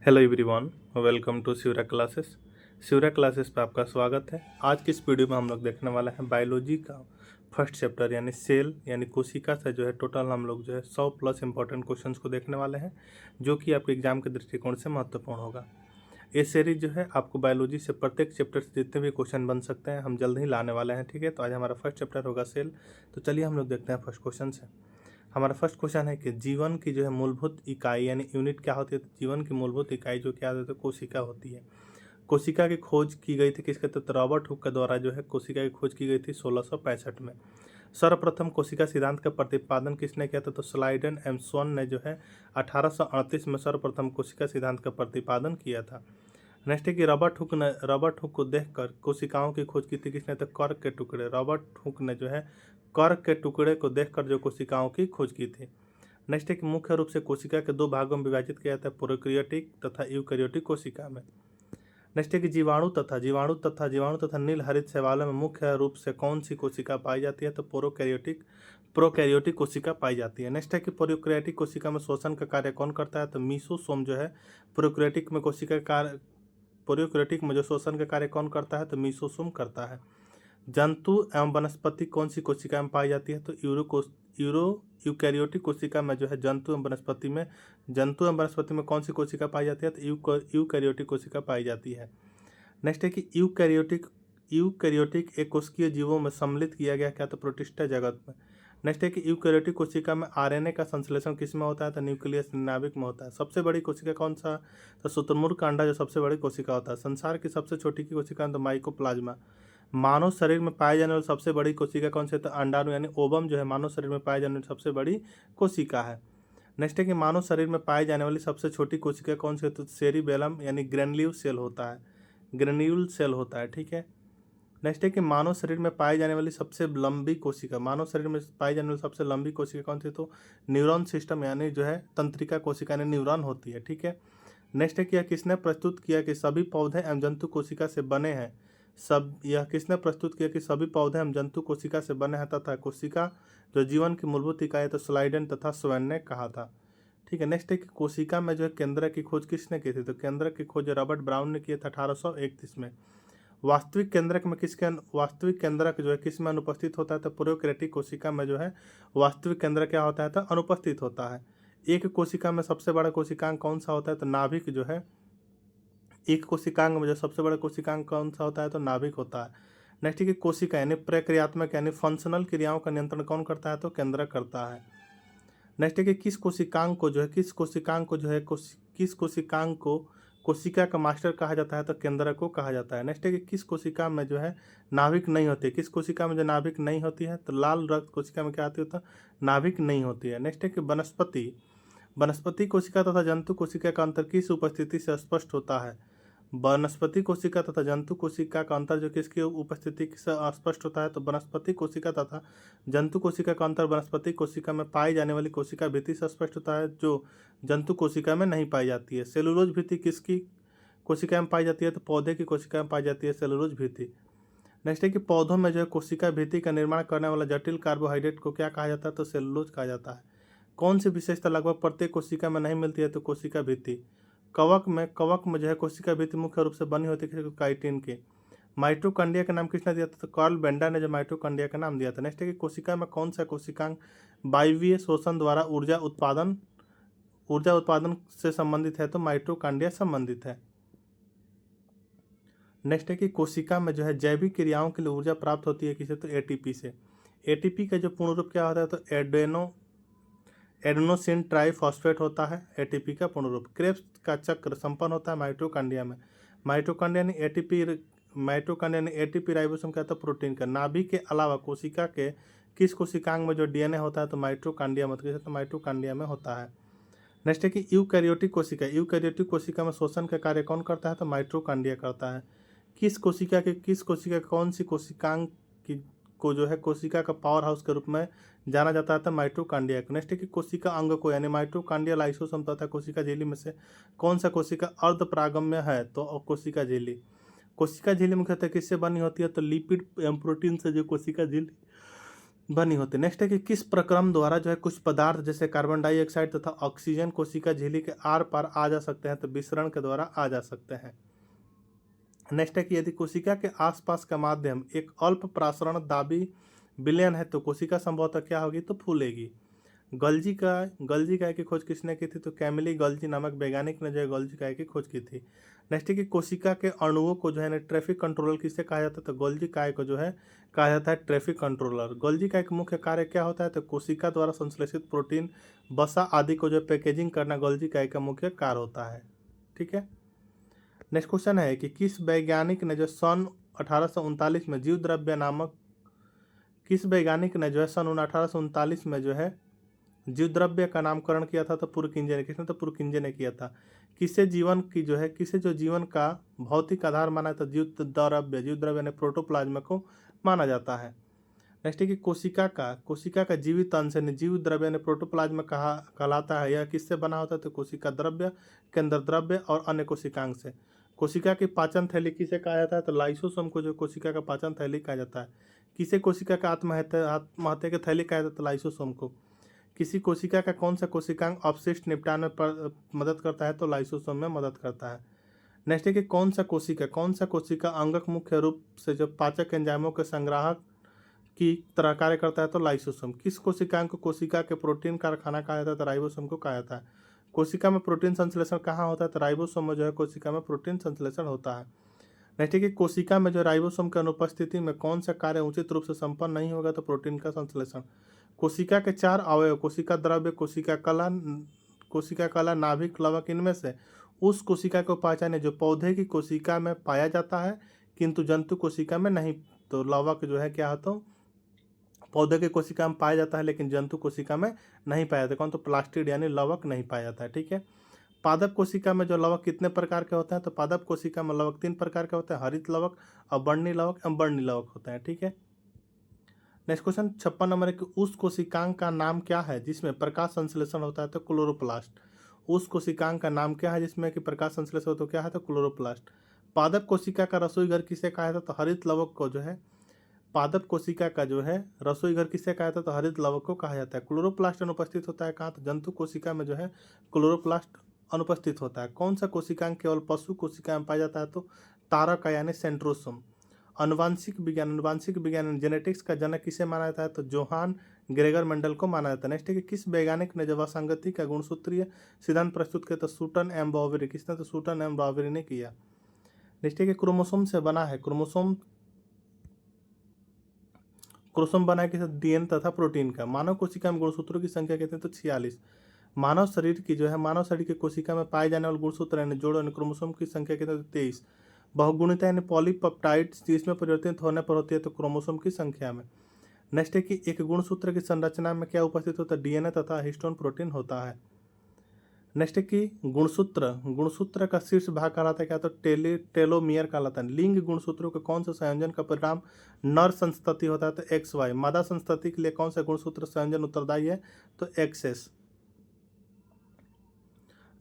Hello everyone, welcome to Shivra classes. Shivra classes पे आपका स्वागत है। आज की इस वीडियो में हम लोग देखने वाला है बायोलॉजी का फर्स्ट चैप्टर यानी सेल यानी कोशिका से जो है टोटल हम लोग जो है 100 प्लस इंपॉर्टेंट क्वेश्चंस को देखने वाले हैं, जो कि आपके एग्जाम के दृष्टिकोण से महत्वपूर्ण होगा। ये सीरीज जो है आपको बायोलॉजी से प्रत्येक चैप्टर से जितने भी क्वेश्चन बन सकते हैं हम जल्द ही लाने वाले हैं। ठीक है, तो आज हमारा फर्स्ट चैप्टर होगा सेल। तो चलिए हम लोग देखते हैं फर्स्ट क्वेश्चन से। हमारा फर्स्ट क्वेश्चन है कि जीवन की जो है मूलभूत इकाई यानी यूनिट क्या होती है। तो जीवन की मूलभूत इकाई जो क्या होती है, कोशिका होती है। कोशिका की खोज की गई थी किसके, तो रॉबर्ट हुक के द्वारा जो है कोशिका की खोज की गई थी 1665 में। सर्वप्रथम कोशिका सिद्धांत का प्रतिपादन किसने किया था, तो स्लाइडन एम्सन ने जो है 1838 में सर्वप्रथम कोशिका सिद्धांत का प्रतिपादन किया था। नेक्स्ट है कि रॉबर्ट हुक को देखकर कोशिकाओं की खोज की थी किसने, तो कर्क के टुकड़े। रॉबर्ट हुक ने जो है कर्क के टुकड़े को देखकर जो कोशिकाओं की खोज की थी। नेक्स्ट है कि मुख्य रूप से कोशिका के दो भागों में विभाजित किया था, प्रोकैरियोटिक तथा यूकैरियोटिक कोशिका में। नेक्स्ट है कि जीवाणु तथा नील हरित शैवालों में मुख्य रूप से कौन सी कोशिका पाई जाती है, तो प्रोकैरियोटिक कोशिका पाई जाती है। नेक्स्ट है कि प्रोकैरियोटिक कोशिका में श्वसन का कार्य कौन करता है, तो मीसोसोम जो है प्रोकैरियोटिक में कोशिका कार्य प्रोकैरियोटिक में जो श्वसन का कार्य कौन करता है, तो मीसोसोम करता है। जंतु एवं वनस्पति कौन सी कोशिका में पाई जाती है, तो यूकैरियोटिक कोशिका में जो है जंतु एवं वनस्पति में कौन सी कोशिका पाई जाती है, तो यूकैरियोटिक कोशिका पाई जाती है। नेक्स्ट है कि यूकैरियोटिक एक कोशिकीय जीवों में सम्मिलित किया गया क्या, तो प्रोटिस्टा जगत में। नेक्स्ट है कि यूकैरियोटिक कोशिका में आरएनए का संश्लेषण किस में होता है, तो न्यूक्लियस नाभिक में होता है। सबसे बड़ी कोशिका कौन सा, तो शुतुरमुर्ग का अंडा जो सबसे बड़ी कोशिका होता है। संसार की सबसे छोटी की कोशिका तो माइकोप्लाज्मा। मानव शरीर में पाए जाने वाली सबसे बड़ी कोशिका कौन सी है, तो अंडाणु यानी ओवम जो है मानव शरीर में पाए जाने वाली सबसे बड़ी कोशिका है। नेक्स्ट है कि मानव शरीर में पाई जाने वाली सबसे छोटी कोशिका कौन सी है, तो सेरिबेलम यानी ग्रेन्यूल सेल होता है। ठीक है। नेक्स्ट है कि मानव शरीर में पाई जाने वाली सबसे लंबी कोशिका कौन सी है, तो न्यूरॉन सिस्टम यानी जो है तंत्रिका कोशिका यानी न्यूरॉन होती है। ठीक है। नेक्स्ट है कि यह किसने प्रस्तुत किया कि सभी पौधे एवं जंतु कोशिका से बने हैं। तथा कोशिका जो जीवन की मूलभूत इकाई है, तो स्लाइडन तथा स्वैन ने कहा था। ठीक है। नेक्स्ट है कि कोशिका में जो है केंद्रक की खोज किसने की थी, तो केंद्रक की खोज रॉबर्ट ब्राउन ने की था 1831 में। वास्तविक केंद्रक जो है किस में अनुपस्थित होता है, तो प्रोकैरियोटिक कोशिका में जो है वास्तविक केंद्रक क्या होता है, तो अनुपस्थित होता है। एक कोशिका में सबसे बड़ा कोशिकांग कौन सा होता है, तो नाभिक जो है एक कोशिकांग में जो सबसे बड़ा कोशिकांग कौन सा होता है, तो नाभिक होता है। नेक्स्ट है कि कोशिका यानी प्रक्रियात्मक यानी फंक्शनल क्रियाओं का नियंत्रण कौन करता है, तो केंद्रक करता है। नेक्स्ट है कि किस कोशिकांग को कोशिका का मास्टर कहा जाता है, तो केंद्रक को कहा जाता है। नेक्स्ट है कि किस कोशिका में जो है नाभिक नहीं होती है, किस कोशिका में जो नाभिक नहीं होती है, तो लाल रक्त कोशिका में क्या होती है, तो नाभिक नहीं होती है। नेक्स्ट है कि वनस्पति कोशिका तथा जंतु कोशिका का अंतर किस उपस्थिति से स्पष्ट होता है। वनस्पति कोशिका तथा जंतु कोशिका का अंतर जो किसकी उपस्थिति से स्पष्ट होता है, तो वनस्पति कोशिका तथा जंतु कोशिका का अंतर वनस्पति कोशिका में पाई जाने वाली कोशिका भित्ति से स्पष्ट होता है, जो जंतु कोशिका में नहीं पाई जाती है। सेलुलोज भित्ति किसकी कोशिका में पाई जाती है, तो पौधे की कोशिका में पाई जाती है सेलुलोज भित्ति। नेक्स्ट है कि पौधों में जो है कोशिका भित्ति का निर्माण करने वाला जटिल कार्बोहाइड्रेट को क्या कहा जाता है, तो सेलुलोज कहा जाता है। कौन सी विशेषता लगभग प्रत्येक कोशिका में नहीं मिलती है, तो कोशिका भित्ति। कवक में जो है कोशिका भित्ति मुख्य रूप से बनी होती है काइटिन की। माइटोकॉन्ड्रिया का नाम किसने दिया था, तो कार्ल बेंडा ने जो माइटोकॉन्ड्रिया का नाम दिया था। नेक्स्ट है कि कोशिका में कौन सा कोशिकांग वायवीय शोषण द्वारा ऊर्जा उत्पादन से संबंधित है, तो माइटोकॉन्ड्रिया संबंधित है। नेक्स्ट है कि कोशिका में जो है जैविक क्रियाओं के लिए ऊर्जा प्राप्त होती है किसे, तो एटीपी से। एटीपी का जो पूर्ण रूप क्या होता है, तो एडेनोसिन ट्राइफॉस्फेट होता है एटीपी का पूर्ण रूप। क्रेब्स का चक्र संपन्न होता है माइटोकॉन्ड्रिया में। माइटोकॉन्ड्रिया ने एटीपी राइबोसोम क्या होता है, प्रोटीन का। नाभिक के अलावा कोशिका के किस कोशिकांग में जो डीएनए होता है, तो माइटोकॉन्ड्रिया में होता है। नेक्स्ट है कि यूकैरियोटिक कोशिका में श्वसन का कार्य कौन करता है, तो माइटोकॉन्ड्रिया करता है। किस कोशिका कौन सी कोशिकांग को जो है कोशिका का पावर हाउस के रूप में जाना जाता है, तो माइटोकॉन्ड्रिया को। नेक्स्ट है कि कोशिका अंग को यानी माइटोकॉन्ड्रियल लाइसोसोम तथा कोशिका झिल्ली में से कौन सा कोशिका अर्धपरागम्य है, तो कोशिका झिल्ली मुख्यतः किससे बनी होती है, तो लिपिड एवं प्रोटीन से जो कोशिका झिल्ली बनी होती है। नेक्स्ट है कि किस प्रक्रम द्वारा जो है कुछ पदार्थ जैसे कार्बन डाइऑक्साइड तथा ऑक्सीजन कोशिका झिल्ली के आर पार आ जा सकते हैं, तो विसरण के द्वारा आ जा सकते हैं। नेक्स्ट है कि यदि कोशिका के आसपास का माध्यम एक अल्प प्रासरण दाबी विलयन है तो कोशिका संभवतः क्या होगी, तो फूलेगी। गल्जी काय की खोज किसने की थी, तो कैमिली गल्जी नामक वैज्ञानिक ने जो है गल्जी काय की खोज की थी। नेक्स्ट है कि कोशिका के अणुओं को जो है ट्रैफिक कंट्रोलर किसे कहा जाता है, तो गल्जी काय को जो है कहा जाता है ट्रैफिक कंट्रोलर। गल्जी काय का मुख्य कार्य क्या होता है, तो कोशिका द्वारा संश्लेषित प्रोटीन वसा आदि को जो पैकेजिंग करना गल्जी काय का मुख्य कार्य होता है। ठीक है। नेक्स्ट क्वेश्चन है कि किस वैज्ञानिक ने जो सन 1839 में जीव द्रव्य नामक किस वैज्ञानिक ने जो है सन 1839 में जो है जीव द्रव्य का नामकरण किया था, तो पुरकिंजे ने। किसने, तो पुरकिंजे ने किया था। किसे जो जीवन का भौतिक आधार माना है, तो जीव द्रव्य ने प्रोटोप्लाज्म को माना जाता है। नेक्स्ट है कि कोशिका का जीवित अंश यानी जीव द्रव्य ने प्रोटोप्लाज्म कहलाता है। यह किससे बना होता है, तो कोशिका द्रव्य, केंद्र द्रव्य और अन्य कोशिकांग से। कोशिका की पाचन थैली किसे कहा जाता है, तो लाइसोसोम को जो कोशिका का पाचन थैली कहा जाता है। किसे कोशिका का आत्महत्या की थैली कहा जाता है, तो लाइसोसोम को। किसी कोशिका का कौन सा कोशिकांग अपशिष्ट निपटान में मदद करता है, तो लाइसोसोम में मदद करता है। नेक्स्ट है कि कौन सा कोशिका अंगक मुख्य रूप से जो पाचक एंजाइमों के संग्राहक की तरह कार्य करता है, तो लाइसोसोम। किस कोशिकांग को कोशिका के प्रोटीन कारखाना कहा जाता है, तो राइबोसोम को कहा जाता है। कोशिका में प्रोटीन संश्लेषण कहाँ होता है, तो राइबोसोम में जो है कोशिका में प्रोटीन संश्लेषण होता है। नेक्स्ट है कि कोशिका में जो राइबोसोम की अनुपस्थिति में कौन सा कार्य उचित रूप से संपन्न नहीं होगा, तो प्रोटीन का संश्लेषण। कोशिका के 4 अवयव कोशिका द्रव्य, कोशिका कला, नाभिक, लवक, इनमें से उस कोशिका को पहचाने जो पौधे की कोशिका में पाया जाता है किंतु जंतु कोशिका में नहीं। तो लवक जो है क्या होता है, पौधे की कोशिका में पाया जाता है लेकिन जंतु कोशिका में नहीं पाया जाता। कौन, तो प्लास्टिड यानी लवक नहीं पाया जाता है। ठीक है। पादप कोशिका में जो लवक कितने प्रकार के होते हैं, तो पादप कोशिका में लवक 3 प्रकार के होते हैं, हरित लवक, अवर्णी लवक एवं वर्णी लवक होते हैं। ठीक है। नेक्स्ट क्वेश्चन 56 नंबर है कि उस कोशिकांग का नाम क्या है जिसमें प्रकाश संश्लेषण होता है, तो क्लोरोप्लास्ट। उस कोशिकांग का नाम क्या है जिसमें कि प्रकाश संश्लेषण होता है, तो क्या है, तो क्लोरोप्लास्ट। पादप कोशिका का रसोई घर किसे कहा जाता है, तो हरित लवक को जो है पादप कोशिका का जो है रसोई घर किसे कहा जाता है, तो हरित लवक को कहा जाता है। क्लोरोप्लास्ट अनुपस्थित होता है कहाँ, तो जंतु कोशिका में जो है क्लोरोप्लास्ट अनुपस्थित होता है। कौन सा कोशिकांग केवल पशु कोशिका में पाया जाता है, तो तारक यानी सेंट्रोसोम। अनुवांशिक विज्ञान जेनेटिक्स का जनक किसे माना जाता है, तो जोहान ग्रेगर मेंडल को माना जाता है। नेक्स्ट है कि किस वैज्ञानिक ने जब असंगति का गुणसूत्रीय सिद्धांत प्रस्तुत किया, तो सूटन एम बावेरी। किसने, तो सूटन एम बावेरी ने किया। नेक्स्ट है कि क्रोमोसोम से बना है क्रोमोसोम बना है किसे, डीएनए तथा प्रोटीन का। मानव कोशिका में गुणसूत्रों की संख्या कितनी, तो 46। मानव शरीर की कोशिका में पाए जाने वाले गुणसूत्र यानी जोड़ यानी क्रोमोसोम की संख्या कितनी, तो 23। बहुगुणिता यानी पॉलीपेप्टाइड्स जिसमें परिवर्तित होने पर होती है, तो क्रोमोसोम की संख्या में। नेक्स्ट है कि एक गुणसूत्र की संरचना में क्या उपस्थित होता है, डीएनए तथा हिस्टोन प्रोटीन होता है। नेक्स्ट है कि गुणसूत्र का शीर्ष भाग कहलाता है क्या, तो टेलोमियर कहलाता है। लिंग गुणसूत्रों के कौन से संयोजन का परिणाम नर संतति होता है, तो XY। मादा संतति के लिए कौन सा गुणसूत्र संयोजन उत्तरदायी है, तो XS।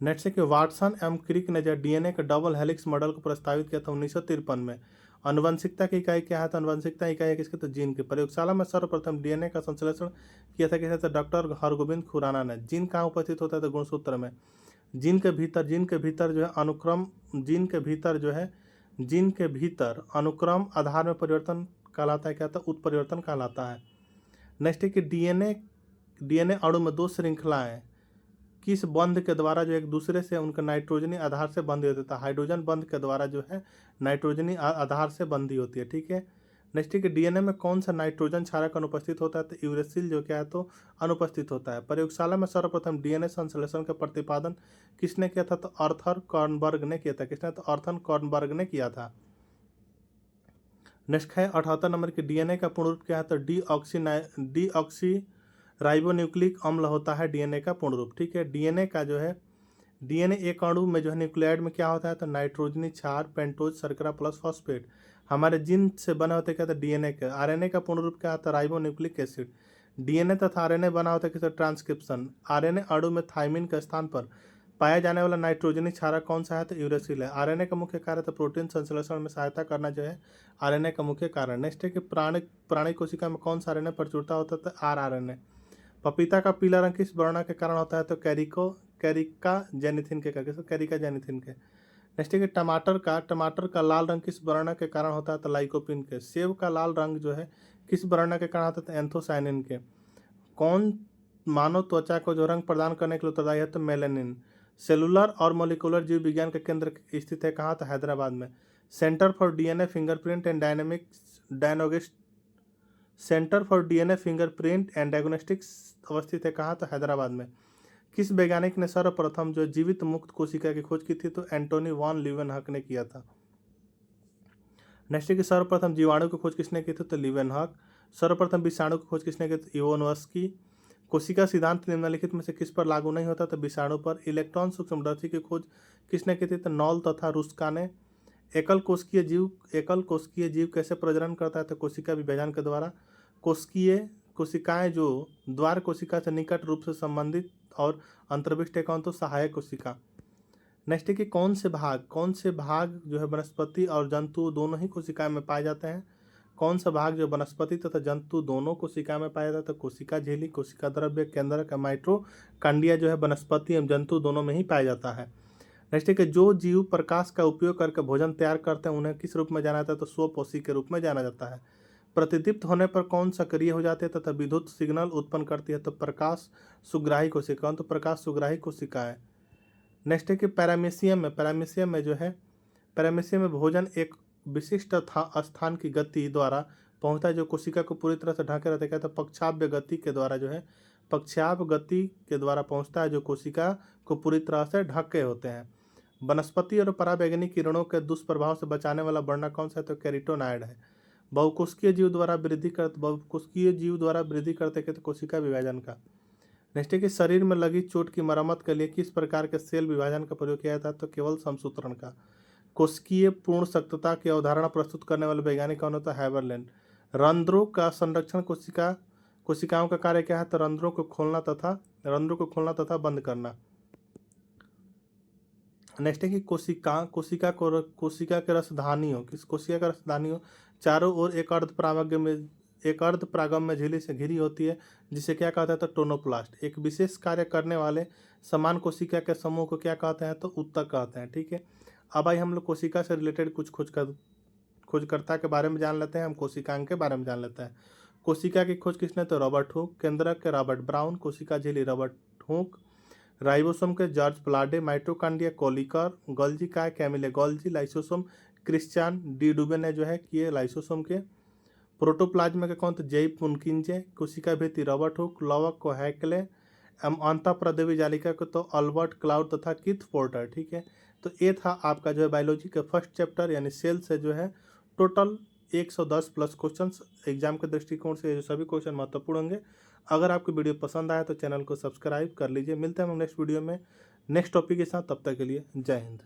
नेक्स्ट है कि वाटसन एवं क्रिक ने जो डीएनए के डबल हेलिक्स मॉडल को प्रस्तावित किया था 1953 में। अनुवंशिकता की इकाई क्या है, तो अनुवंशिकता इकाई है किसके, तो जीन की। प्रयोगशाला में सर्वप्रथम डीएनए का संश्लेषण किया था किसे, तो डॉक्टर हरगोविंद खुराना ने। जीन कहाँ उपस्थित होता है, तो गुणसूत्र में। जीन के भीतर जो है अनुक्रम आधार में परिवर्तन कहलाता है क्या, तो उत्परिवर्तन कहलाता है। नेक्स्ट है कि डीएनए अणु में 2 श्रृंखलाएं किस बंध के द्वारा जो एक दूसरे से उनका नाइट्रोजनी आधार से बंधी होती है, हाइड्रोजन बंध के द्वारा जो है नाइट्रोजनी आधार से बंधी होती है। ठीक है। नेक्स्ट है कि डीएनए में कौन सा नाइट्रोजन क्षारक अनुपस्थित होता है, तो यूरेसिल जो क्या है, तो अनुपस्थित होता है। प्रयोगशाला में सर्वप्रथम डीएनए संश्लेषण का प्रतिपादन किसने किया था, तो आर्थर कॉर्नबर्ग ने किया था। किसने, तो आर्थर कॉर्नबर्ग ने किया था। नेक्स्ट है 78 नंबर की डीएनए का पूर्ण रूप क्या है, तो डीऑक्सी राइबोन्यूक्लिक अम्ल होता है डीएनए का पूर्ण रूप। ठीक है। डीएनए एक अणु में जो है न्यूक्लियाइड में क्या होता है, तो नाइट्रोजनी क्षार, पेंटोज, शर्करा प्लस फॉस्फेट। हमारे जिन से बने होते क्या, तो डीएनए के। आरएनए का पूर्ण रूप क्या होता है, राइबोन्यूक्लिक एसिड। डीएनए तथा आरएनए बना होता है किसी ट्रांसक्रिप्शन। आरएनए अणु में थाइमिन के स्थान पर पाया जाने वाला नाइट्रोजनी क्षारक कौन सा है? तो यूरेसिल है। आरएनए का मुख्य कार्य तो प्रोटीन संश्लेषण में सहायता करना जो है आरएनए का मुख्य कारण। नेक्स्ट है कि प्राणी कोशिका में कौन सा आरएनए प्रचुरता होता है? तो आरआरएनए। पपीता का पीला रंग किस वर्ण के कारण होता है? तो कैरिका जेनिथिन के करके, तो कैरिका जेनिथिन के। नेक्स्ट है कि टमाटर का लाल रंग किस वर्ण के कारण होता है? तो लाइकोपिन के। सेब का लाल रंग जो है किस वर्ण के कारण होता है? तो एंथोसायनिन के। कौन मानव त्वचा को जो रंग प्रदान करने के लिए उत्तरदायी है? तो मेलानिन। सेलुलर और मोलिकुलर जीव विज्ञान का केंद्र स्थित है कहाँ? तो हैदराबाद में। Centre for DNA fingerprint and diagnostics अवस्थित है कहाँ? तो हैदराबाद में। किस वैज्ञानिक ने सर्वप्रथम जो जीवित मुक्त कोशिका की खोज की थी? तो एंटोनी वॉन लीवेनहॉक ने किया था। नेक्स्ट है कि सर्वप्रथम जीवाणु की खोज किसने की थी? तो लीवेनहॉक। सर्वप्रथम विषाणु की खोज किसने की थी? इवानोव्स्की। कोशिका सिद्धांत निम्नलिखित में से किस पर लागू नहीं होता? तो विषाणु पर। इलेक्ट्रॉन सूक्ष्मदर्शी की खोज किसने की थी? तो नॉल तथा रुस्का ने। एकल कोशिकीय जीव कैसे प्रजनन करता है? तो कोशिका विभाजन के द्वारा। कोशिकाएं जो द्वार कोशिका से निकट रूप से संबंधित और अंतर्विष्ट है कौन? तो सहायक कोशिका। नेक्स्ट है कि कौन से भाग जो है वनस्पति और जंतु दोनों ही कोशिका में पाए जाते हैं? कौन सा भाग जो वनस्पति तथा जंतु दोनों कोशिका में पाया जाता है? तो कोशिका झिल्ली, कोशिका द्रव्य, केंद्रक, माइटोकांडिया जो है वनस्पति एवं जंतु दोनों में ही पाया जाता है। नेक्स्ट है कि जो जीव प्रकाश का उपयोग करके भोजन तैयार करते हैं उन्हें किस रूप में जाना जाता है? तो स्वपोषी के रूप में जाना जाता है। प्रतिदीप्त होने पर कौन सक्रिय हो जाते हैं तथा विद्युत सिग्नल उत्पन्न करती है? तो प्रकाश सुग्राही कोशिका। तो प्रकाश सुग्राही कोशिका है। नेक्स्ट है कि पैरामीशियम में भोजन एक विशिष्ट स्थान की गति द्वारा पहुंचता है जो कोशिका को पूरी तरह से ढके रहता है। कहते हैं पक्षाभ्य गति के द्वारा जो है पक्षाभ गति के द्वारा पहुंचता है जो कोशिका को पूरी तरह से ढके होते हैं। वनस्पति और पराबैंगनी किरणों के दुष्प्रभाव से बचाने वाला वर्णक कौन सा है? तो कैरोटीनॉइड है। बहुकोशिकीय जीव द्वारा वृद्धि करते कहते कोशिका विभाजन का। नेक्स्ट है कि शरीर में लगी चोट की मरम्मत के लिए किस प्रकार के सेल विभाजन का प्रयोग किया जाता है? तो केवल समसूत्रण का। कोशिकीय पूर्ण सख्तता की अवधारणा प्रस्तुत करने वाले वैज्ञानिक कौन होता है? हैबरलैंड। रंध्रों का संरक्षण कोशिकाओं का कार्य क्या है? तो रंध्रों को खोलना तथा बंद करना। नेक्स्ट है कि कोशिका के रसधानियों चारों ओर एक अर्धपरागम्य झिल्ली से घिरी होती है जिसे क्या कहते हैं? तो टोनोप्लास्ट। एक विशेष कार्य करने वाले समान कोशिका के समूह को क्या कहते हैं? तो ऊतक कहते हैं। ठीक है, अब भाई हम लोग कोशिका से रिलेटेड कुछ खोजकर्ता के बारे में जान लेते हैं। हम कोशिकांग के बारे में जान लेते हैं। कोशिका की खोज किसने? तो रॉबर्ट हुक। केंद्रक के रॉबर्ट ब्राउन। कोशिका झिल्ली रॉबर्ट हुक। राइबोसोम के George Palade. Mitochondria Kolliker. Golgi का Camillo Golgi. Lysosome Christian de Duve ने जो है किए लाइसोसोम के। प्रोटोप्लाज्म के कौन? तो जेई पुनकिंजे। कोशिका भित्ति रॉबर्ट हुक। लवक को हैकले। अंतःप्रदेवी जालिका को तो अल्बर्ट क्लाउड तथा किथ पोर्टर। ठीक है, तो ये था आपका जो है बायोलॉजी का फर्स्ट चैप्टर यानी सेल से जो है टोटल 110 प्लस क्वेश्चंस एग्जाम के दृष्टिकोण से जो सभी क्वेश्चन महत्वपूर्ण होंगे। अगर आपको वीडियो पसंद आया तो चैनल को सब्सक्राइब कर लीजिए। मिलते हैं हम नेक्स्ट वीडियो में नेक्स्ट टॉपिक के साथ। तब तक के लिए जय हिंद।